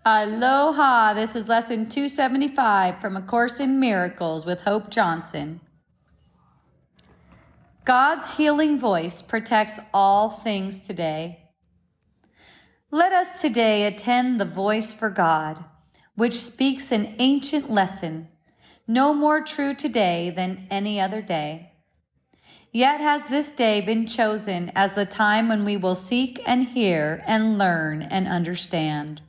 Aloha! This is lesson 275 from A Course in Miracles with Hope Johnson. God's healing voice protects all things today. Let us today attend the voice for God, which speaks an ancient lesson, no more true today than any other day. Yet has this day been chosen as the time when we will seek and hear and learn and understand.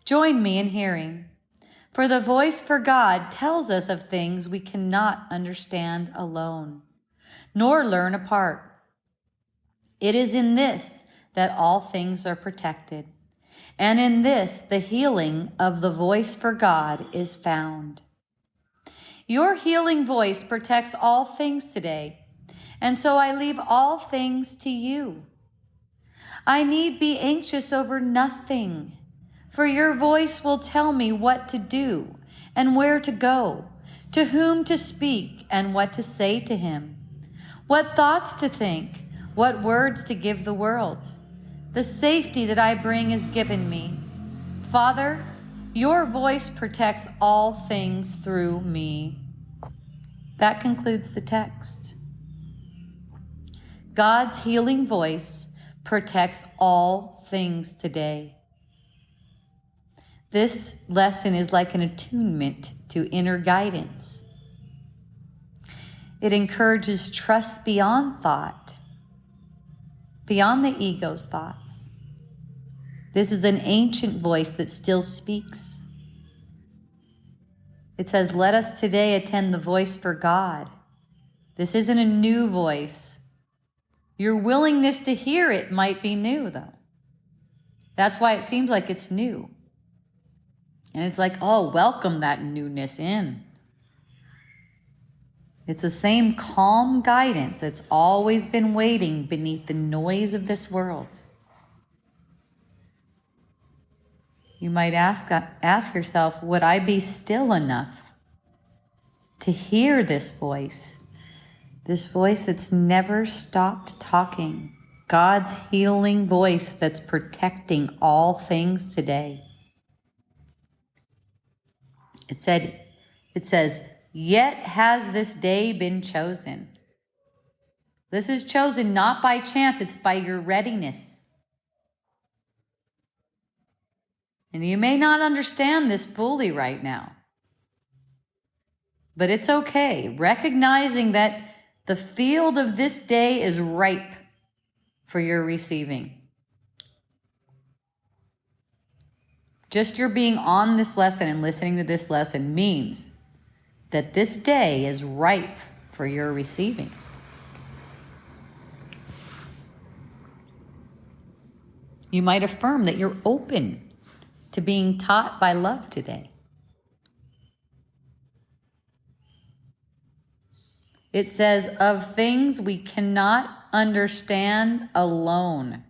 Join me in hearing, for the voice for God tells us of things we cannot understand alone, nor learn apart. It is in this that all things are protected, and in this the healing of the voice for God is found. Your healing voice protects all things today, and so I leave all things to you. I need be anxious over nothing, for your voice will tell me what to do and where to go, to whom to speak and what to say to him, what thoughts to think, what words to give the world. The safety that I bring is given me. Father, your voice protects all things through me. That concludes the text. God's healing voice protects all things today. This lesson is like an attunement to inner guidance. It encourages trust beyond thought, beyond the ego's thoughts. This is an ancient voice that still speaks. It says, let us today attend the voice for God. This isn't a new voice. Your willingness to hear it might be new, though. That's why it seems like it's new. And it's like, oh, welcome that newness in. It's the same calm guidance that's always been waiting beneath the noise of this world. You might ask yourself, would I be still enough to hear this voice that's never stopped talking, God's healing voice that's protecting all things today? It says, yet has this day been chosen. This is chosen not by chance, it's by your readiness. And you may not understand this fully right now, but it's okay. Recognizing that the field of this day is ripe for your receiving. Just your being on this lesson and listening to this lesson means that this day is ripe for your receiving. You might affirm that you're open to being taught by love today. It says, of things we cannot understand alone.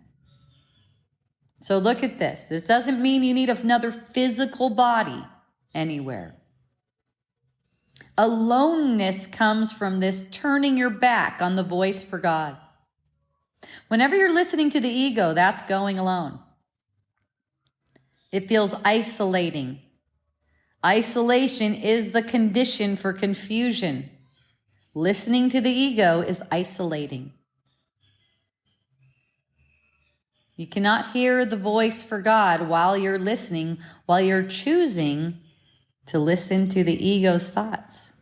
So look at this. This doesn't mean you need another physical body anywhere. Aloneness comes from this turning your back on the voice for God. Whenever you're listening to the ego, that's going alone. It feels isolating. Isolation is the condition for confusion. Listening to the ego is isolating. You cannot hear the voice for God while you're listening, while you're choosing to listen to the ego's thoughts.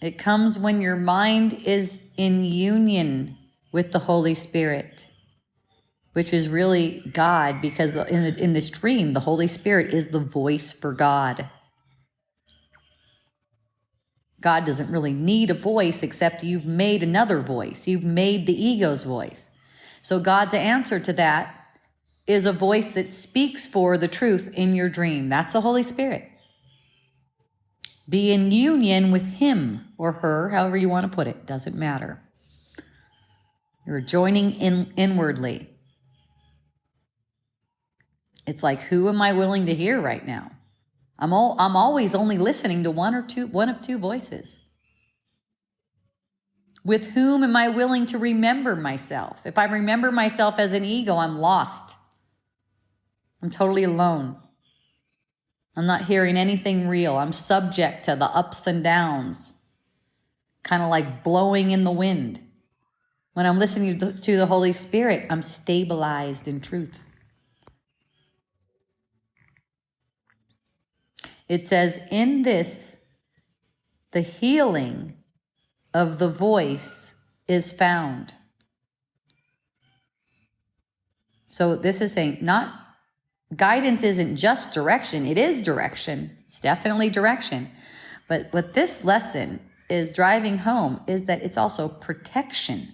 It comes when your mind is in union with the Holy Spirit, which is really God, because in this dream, the Holy Spirit is the voice for God. God doesn't really need a voice except you've made another voice. You've made the ego's voice. So God's answer to that is a voice that speaks for the truth in your dream. That's the Holy Spirit. Be in union with him or her, however you want to put it. Doesn't matter. You're joining inwardly. It's like, who am I willing to hear right now? I'm always only listening to one of two voices. With whom am I willing to remember myself? If I remember myself as an ego, I'm lost. I'm totally alone. I'm not hearing anything real. I'm subject to the ups and downs, kind of like blowing in the wind. When I'm listening to the Holy Spirit, I'm stabilized in truth. It says, in this, the healing of the voice is found. So this is saying, not guidance isn't just direction. It is direction. It's definitely direction. But what this lesson is driving home is that it's also protection,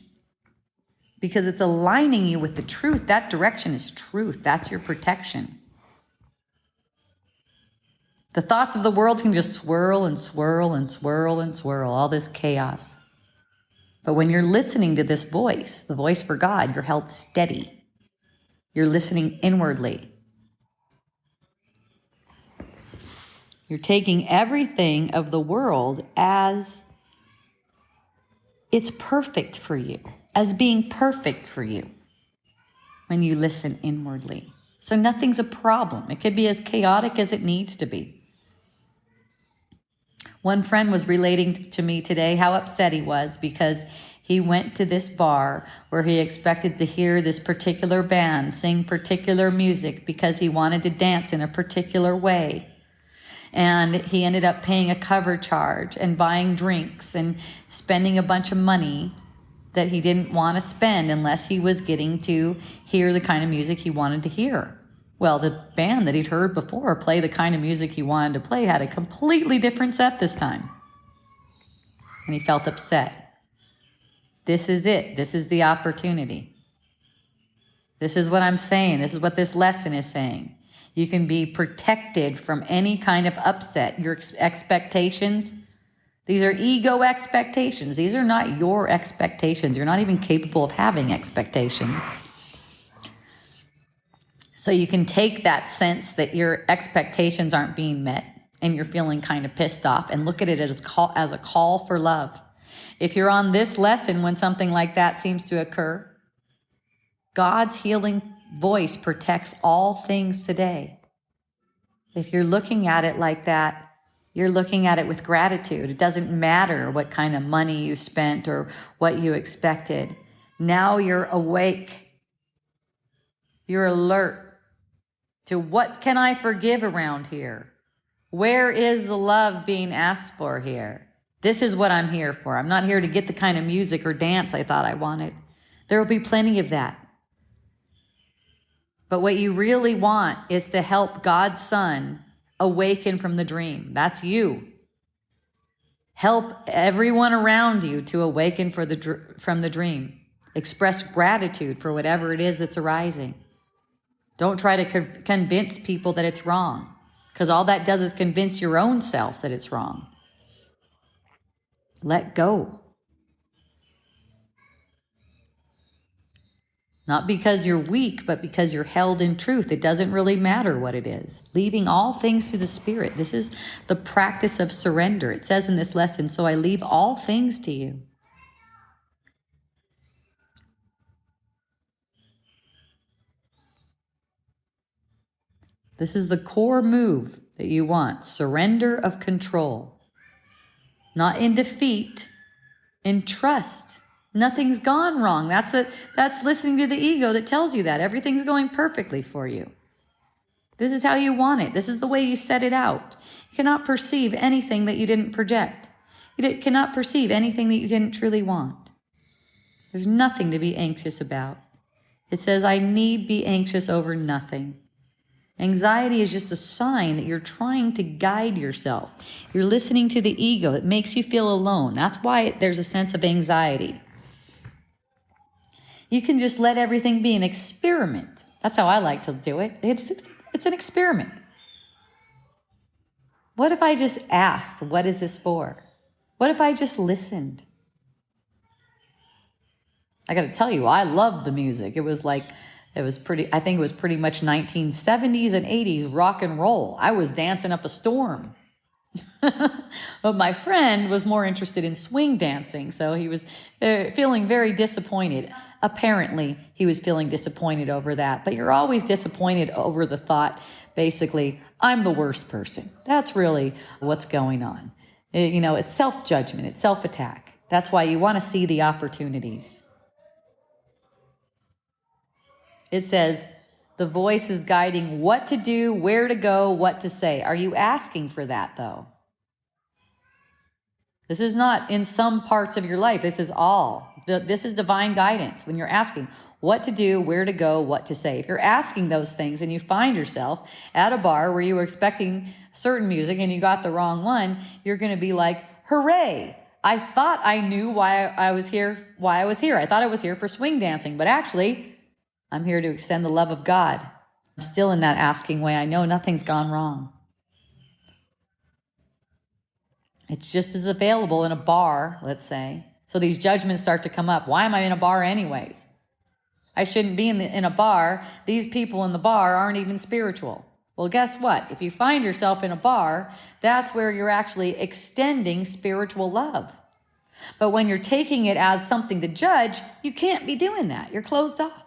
because it's aligning you with the truth. That direction is truth. That's your protection. The thoughts of the world can just swirl and swirl and swirl and swirl, all this chaos. But when you're listening to this voice, the voice for God, you're held steady. You're listening inwardly. You're taking everything of the world as it's perfect for you, as being perfect for you when you listen inwardly. So nothing's a problem. It could be as chaotic as it needs to be. One friend was relating to me today how upset he was because he went to this bar where he expected to hear this particular band sing particular music because he wanted to dance in a particular way. And he ended up paying a cover charge and buying drinks and spending a bunch of money that he didn't want to spend unless he was getting to hear the kind of music he wanted to hear. Well, the band that he'd heard before play the kind of music he wanted to play had a completely different set this time. And he felt upset. This is it. This is the opportunity. This is what I'm saying. This is what this lesson is saying. You can be protected from any kind of upset. Your expectations, these are ego expectations. These are not your expectations. You're not even capable of having expectations. So you can take that sense that your expectations aren't being met and you're feeling kind of pissed off and look at it as a call for love. If you're on this lesson when something like that seems to occur, God's healing voice protects all things today. If you're looking at it like that, you're looking at it with gratitude. It doesn't matter what kind of money you spent or what you expected. Now you're awake. You're alert to what can I forgive around here? Where is the love being asked for here? This is what I'm here for. I'm not here to get the kind of music or dance I thought I wanted. There will be plenty of that. But what you really want is to help God's Son awaken from the dream. That's you. Help everyone around you to awaken from the dream. Express gratitude for whatever it is that's arising. Don't try to convince people that it's wrong, because all that does is convince your own self that it's wrong. Let go. Not because you're weak, but because you're held in truth. It doesn't really matter what it is. Leaving all things to the Spirit. This is the practice of surrender. It says in this lesson, so I leave all things to you. This is the core move that you want. Surrender of control. Not in defeat, in trust. Nothing's gone wrong. That's listening to the ego that tells you that. Everything's going perfectly for you. This is how you want it. This is the way you set it out. You cannot perceive anything that you didn't project. You cannot perceive anything that you didn't truly want. There's nothing to be anxious about. It says, I need be anxious over nothing. Anxiety is just a sign that you're trying to guide yourself. You're listening to the ego. It makes you feel alone. That's why there's a sense of anxiety. You can just let everything be an experiment. That's how I like to do it. It's an experiment. What if I just asked, what is this for? What if I just listened? I got to tell you, I loved the music. I think it was pretty much 1970s and 80s rock and roll. I was dancing up a storm. But my friend was more interested in swing dancing, so he was feeling very disappointed. Apparently, he was feeling disappointed over that. But you're always disappointed over the thought, basically, I'm the worst person. That's really what's going on. It's self-judgment, it's self-attack. That's why you want to see the opportunities. It says, the voice is guiding what to do, where to go, what to say. Are you asking for that, though? This is not in some parts of your life. This is all. This is divine guidance when you're asking what to do, where to go, what to say. If you're asking those things and you find yourself at a bar where you were expecting certain music and you got the wrong one, you're going to be like, hooray. I thought I knew why I was here. I thought I was here for swing dancing, but actually I'm here to extend the love of God. I'm still in that asking way. I know nothing's gone wrong. It's just as available in a bar, let's say. So these judgments start to come up. Why am I in a bar anyways? I shouldn't be in a bar. These people in the bar aren't even spiritual. Well, guess what? If you find yourself in a bar, that's where you're actually extending spiritual love. But when you're taking it as something to judge, you can't be doing that. You're closed off.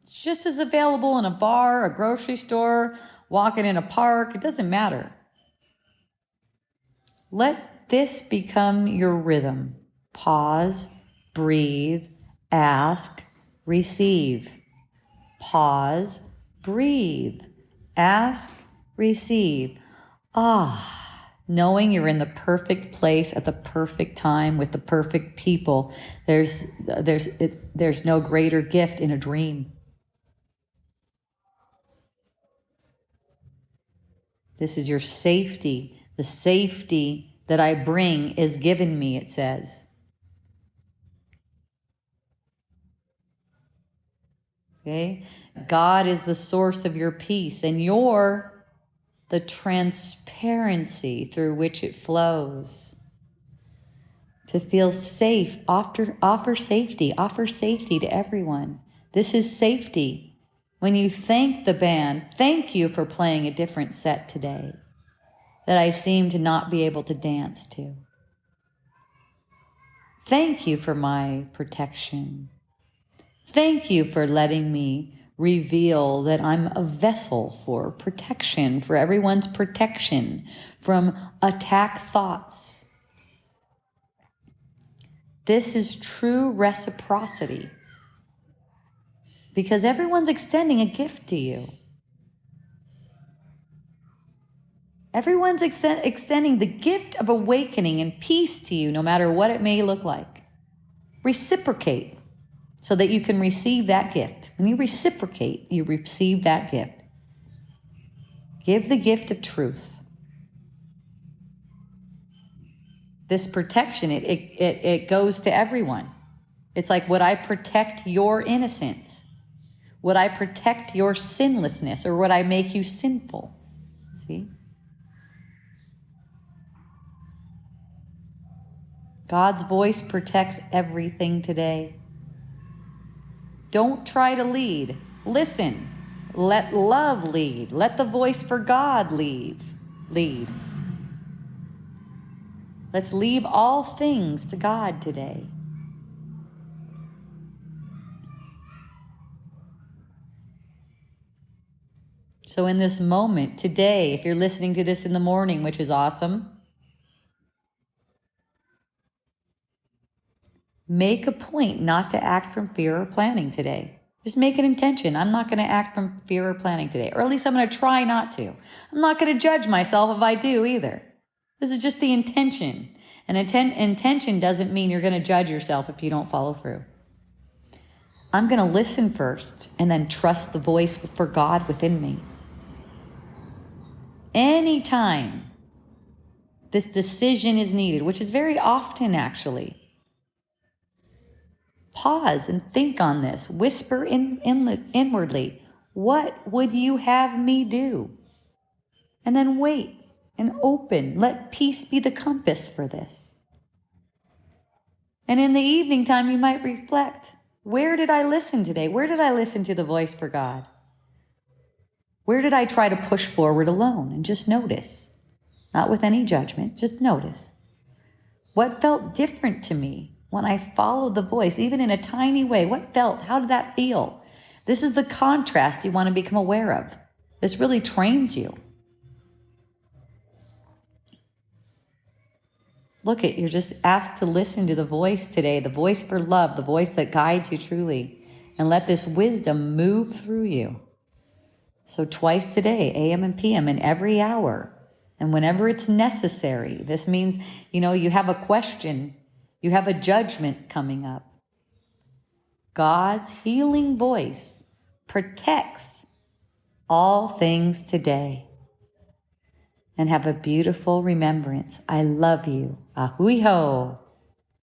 It's just as available in a bar, a grocery store, walking in a park. It doesn't matter. Let this become your rhythm. Pause, breathe, ask, receive. Pause, breathe, ask, receive. Knowing you're in the perfect place at the perfect time with the perfect people. There's no greater gift in a dream. This is your safety. The safety that I bring is given me, it says. Okay? God is the source of your peace, and you're the transparency through which it flows. To feel safe, offer safety to everyone. This is safety. When you thank the band, thank you for playing a different set today that I seem to not be able to dance to. Thank you for my protection. Thank you for letting me reveal that I'm a vessel for protection, for everyone's protection from attack thoughts. This is true reciprocity because everyone's extending a gift to you. Everyone's extending the gift of awakening and peace to you, no matter what it may look like. Reciprocate so that you can receive that gift. When you reciprocate, you receive that gift. Give the gift of truth. This protection, it goes to everyone. It's like, would I protect your innocence? Would I protect your sinlessness, or would I make you sinful? See? God's voice protects everything today. Don't try to lead. Listen. Let love lead. Let the voice for God lead. Let's leave all things to God today. So in this moment, today, if you're listening to this in the morning, which is awesome, make a point not to act from fear or planning today. Just make an intention. I'm not going to act from fear or planning today, or at least I'm going to try not to. I'm not going to judge myself if I do either. This is just the intention. And intention doesn't mean you're going to judge yourself if you don't follow through. I'm going to listen first and then trust the voice for God within me. Anytime this decision is needed, which is very often actually, pause and think on this. Whisper inwardly, what would you have me do? And then wait and open. Let peace be the compass for this. And in the evening time, you might reflect. Where did I listen today? Where did I listen to the voice for God? Where did I try to push forward alone? And just notice, not with any judgment, just notice. What felt different to me when I followed the voice, even in a tiny way? How did that feel? This is the contrast you want to become aware of. This really trains you. Look, you're just asked to listen to the voice today, the voice for love, the voice that guides you truly, and let this wisdom move through you. So twice a day, AM and PM, in every hour, and whenever it's necessary. This means, you have a question, you have a judgment coming up. God's healing voice protects all things today. And have a beautiful remembrance. I love you. Ahui ho.